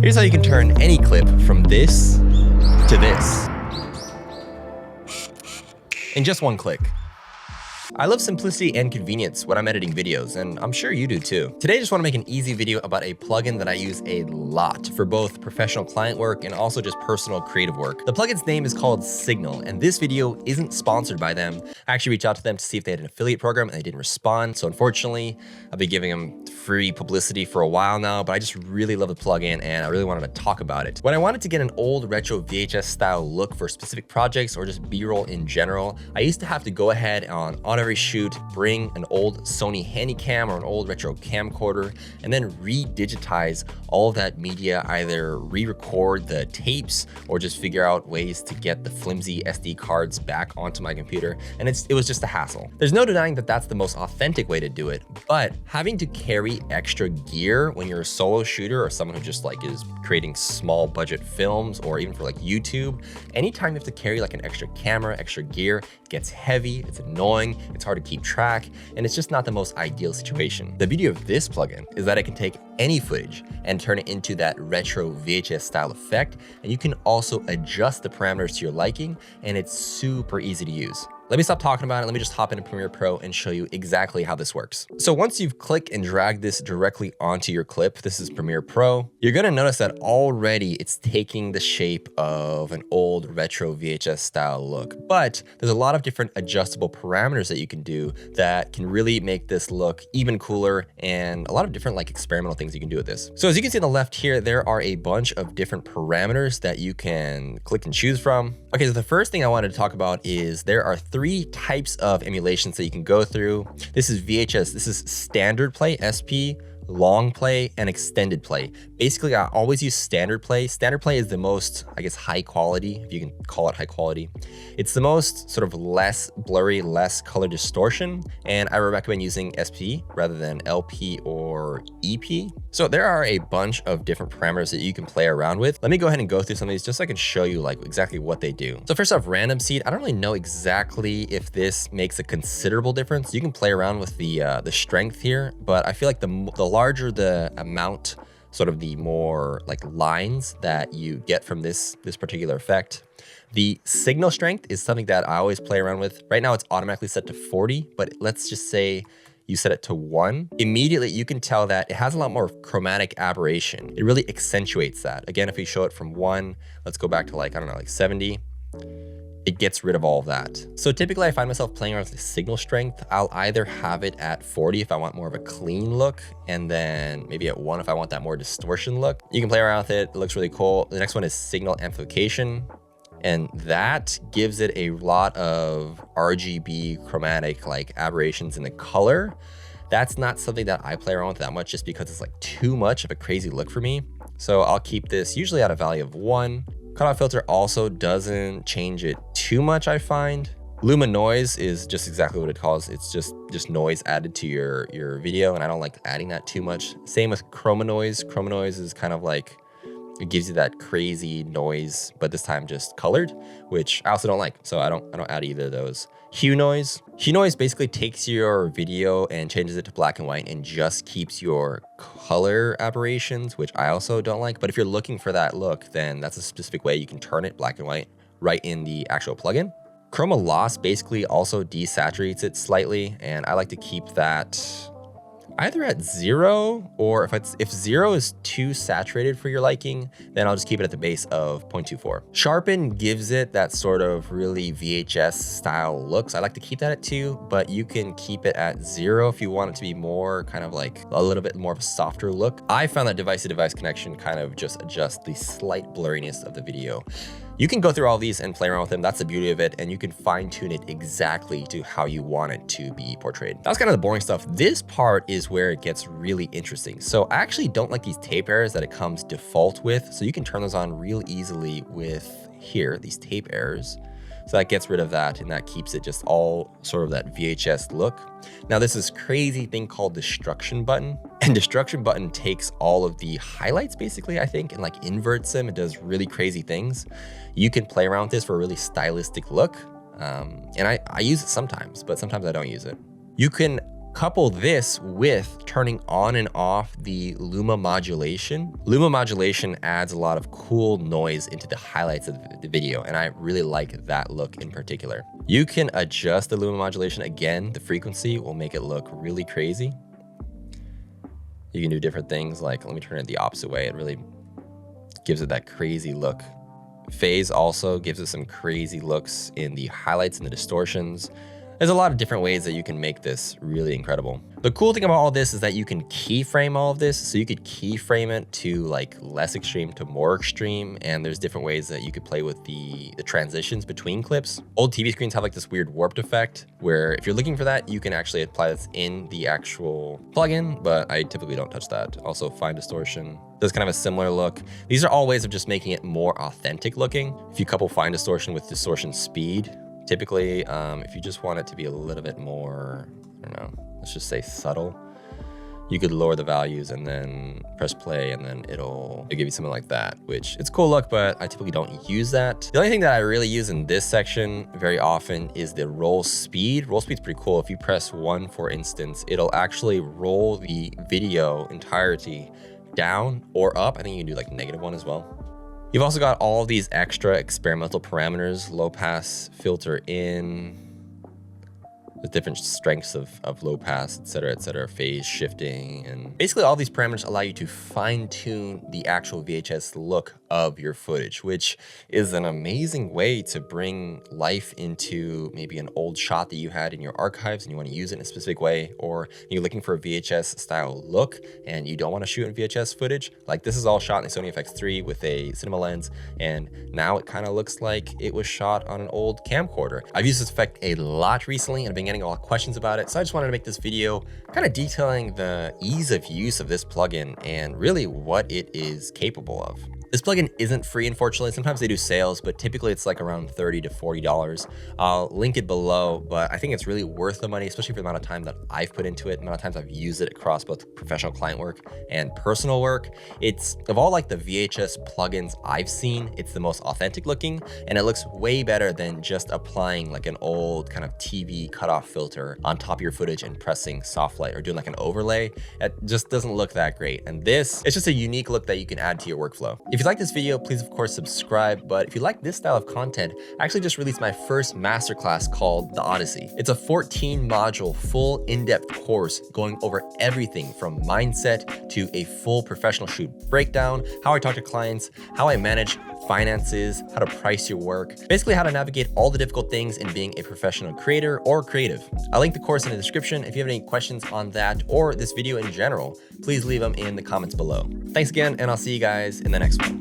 Here's how you can turn any clip from this to this in just one click. I love simplicity and convenience when I'm editing videos, and I'm sure you do too. Today I just want to make an easy video about a plugin that I use a lot for both professional client work and also just personal creative work. The plugin's name is called Signal, and this video isn't sponsored by them. I actually reached out to them to see if they had an affiliate program and they didn't respond. So unfortunately, I've been giving them free publicity for a while now, but I just really love the plugin and I really wanted to talk about it. When I wanted to get an old retro VHS style look for specific projects or just B-roll in general, I used to have to go ahead on every shoot, bring an old Sony Handycam or an old retro camcorder, and then re-digitize all of that media, either re-record the tapes or just figure out ways to get the flimsy SD cards back onto my computer. And it was just a hassle. There's no denying that that's the most authentic way to do it, but having to carry extra gear when you're a solo shooter or someone who just like is creating small budget films or even for like YouTube, anytime you have to carry like an extra camera, extra gear, it gets heavy, it's annoying, it's hard to keep track, and it's just not the most ideal situation. The beauty of this plugin is that it can take any footage and turn it into that retro VHS style effect, and you can also adjust the parameters to your liking, and it's super easy to use. Let me stop talking about it. Let me just hop into Premiere Pro and show you exactly how this works. So once you've clicked and dragged this directly onto your clip, this is Premiere Pro, you're gonna notice that already it's taking the shape of an old retro VHS style look. But there's a lot of different adjustable parameters that you can do that can really make this look even cooler, and a lot of different like experimental things you can do with this. So as you can see on the left here, there are a bunch of different parameters that you can click and choose from. Okay, so the first thing I wanted to talk about is there are three types of emulations that you can go through. This is VHS, this is standard play, SP, long play, and extended play. Basically, I always use standard play. Standard play is the most, I guess, high quality, if you can call it high quality. It's the most sort of less blurry, less color distortion, and I would recommend using SP rather than LP or EP. So there are a bunch of different parameters that you can play around with. Let me go ahead and go through some of these just so I can show you like exactly what they do. So first off, random seed. I don't really know exactly if this makes a considerable difference. You can play around with the strength here, but I feel like the larger the amount, sort of the more like lines that you get from this particular effect. The signal strength is something that I always play around with. Right now it's automatically set to 40, but let's just say you set it to 1. Immediately you can tell that it has a lot more chromatic aberration. It really accentuates that. Again, if we show it from 1, let's go back to like, I don't know, like 70. It gets rid of all of that. So typically I find myself playing around with the signal strength. I'll either have it at 40 if I want more of a clean look, and then maybe at 1 if I want that more distortion look. You can play around with it. It looks really cool. The next one is signal amplification, and that gives it a lot of RGB chromatic like aberrations in the color. That's not something that I play around with that much just because it's like too much of a crazy look for me. So I'll keep this usually at a value of 1. Cutoff filter also doesn't change it too much, I find. Luma noise is just exactly what it calls. It's just noise added to your video, and I don't like adding that too much. Same with chroma noise. Chroma noise is kind of like, it gives you that crazy noise, but this time just colored, which I also don't like. So I don't add either of those. Hue noise. Hue noise basically takes your video and changes it to black and white and just keeps your color aberrations, which I also don't like. But if you're looking for that look, then that's a specific way you can turn it black and white right in the actual plugin. Chroma loss basically also desaturates it slightly, and I like to keep that either at 0, or if 0 is too saturated for your liking, then I'll just keep it at the base of 0.24. Sharpen gives it that sort of really VHS style looks. I like to keep that at 2, but you can keep it at 0 if you want it to be more kind of like a little bit more of a softer look. I found that device to device connection kind of just adjusts the slight blurriness of the video. You can go through all these and play around with them. That's the beauty of it. And you can fine tune it exactly to how you want it to be portrayed. That's kind of the boring stuff. This part is where it gets really interesting. So I actually don't like these tape errors that it comes default with. So you can turn those on real easily with here, these tape errors. So that gets rid of that, and that keeps it just all sort of that VHS look. Now there's this crazy thing called destruction button, and destruction button takes all of the highlights basically, I think, and like inverts them. It does really crazy things. You can play around with this for a really stylistic look. And I use it sometimes, but sometimes I don't use it. You can Couple this with turning on and off the luma modulation. Luma modulation adds a lot of cool noise into the highlights of the video, and I really like that look in particular. You can adjust the luma modulation. Again, the frequency will make it look really crazy. You can do different things, like let me turn it the opposite way. It really gives it that crazy look. Phase also gives it some crazy looks in the highlights and the distortions. There's a lot of different ways that you can make this really incredible. The cool thing about all this is that you can keyframe all of this. So you could keyframe it to like less extreme to more extreme. And there's different ways that you could play with the transitions between clips. Old TV screens have like this weird warped effect where if you're looking for that, you can actually apply this in the actual plugin, but I typically don't touch that. Also fine distortion. There's kind of a similar look. These are all ways of just making it more authentic looking. If you couple fine distortion with distortion speed, typically, if you just want it to be a little bit more, I don't know, let's just say subtle, you could lower the values and then press play and then it'll give you something like that, which it's a cool look, but I typically don't use that. The only thing that I really use in this section very often is the roll speed. Roll speed's pretty cool. If you press 1, for instance, it'll actually roll the video entirety down or up. I think you can do like -1 as well. You've also got all these extra experimental parameters, low pass, filter in, the different strengths of low pass, et cetera, phase shifting. And basically all these parameters allow you to fine tune the actual VHS look of your footage, which is an amazing way to bring life into maybe an old shot that you had in your archives and you want to use it in a specific way, or you're looking for a VHS style look and you don't want to shoot in VHS footage. Like this is all shot in the Sony FX3 with a cinema lens, and now it kind of looks like it was shot on an old camcorder. I've used this effect a lot recently and I've been getting a lot of questions about it, so I just wanted to make this video kind of detailing the ease of use of this plugin and really what it is capable of. This plugin isn't free, unfortunately. Sometimes they do sales, but typically it's like around $30 to $40. I'll link it below, but I think it's really worth the money, especially for the amount of time that I've put into it, the amount of times I've used it across both professional client work and personal work. It's, of all like the VHS plugins I've seen, it's the most authentic looking, and it looks way better than just applying like an old kind of TV cutoff filter on top of your footage and pressing soft light or doing like an overlay. It just doesn't look that great. And this, it's just a unique look that you can add to your workflow. If you like this video, please of course subscribe. But if you like this style of content, I actually just released my first masterclass called The Odyssey. It's a 14 module full in-depth course going over everything from mindset to a full professional shoot breakdown, how I talk to clients, how I manage finances, how to price your work, basically how to navigate all the difficult things in being a professional creator or creative. I'll link the course in the description. If you have any questions on that or this video in general, please leave them in the comments below. Thanks again, and I'll see you guys in the next one.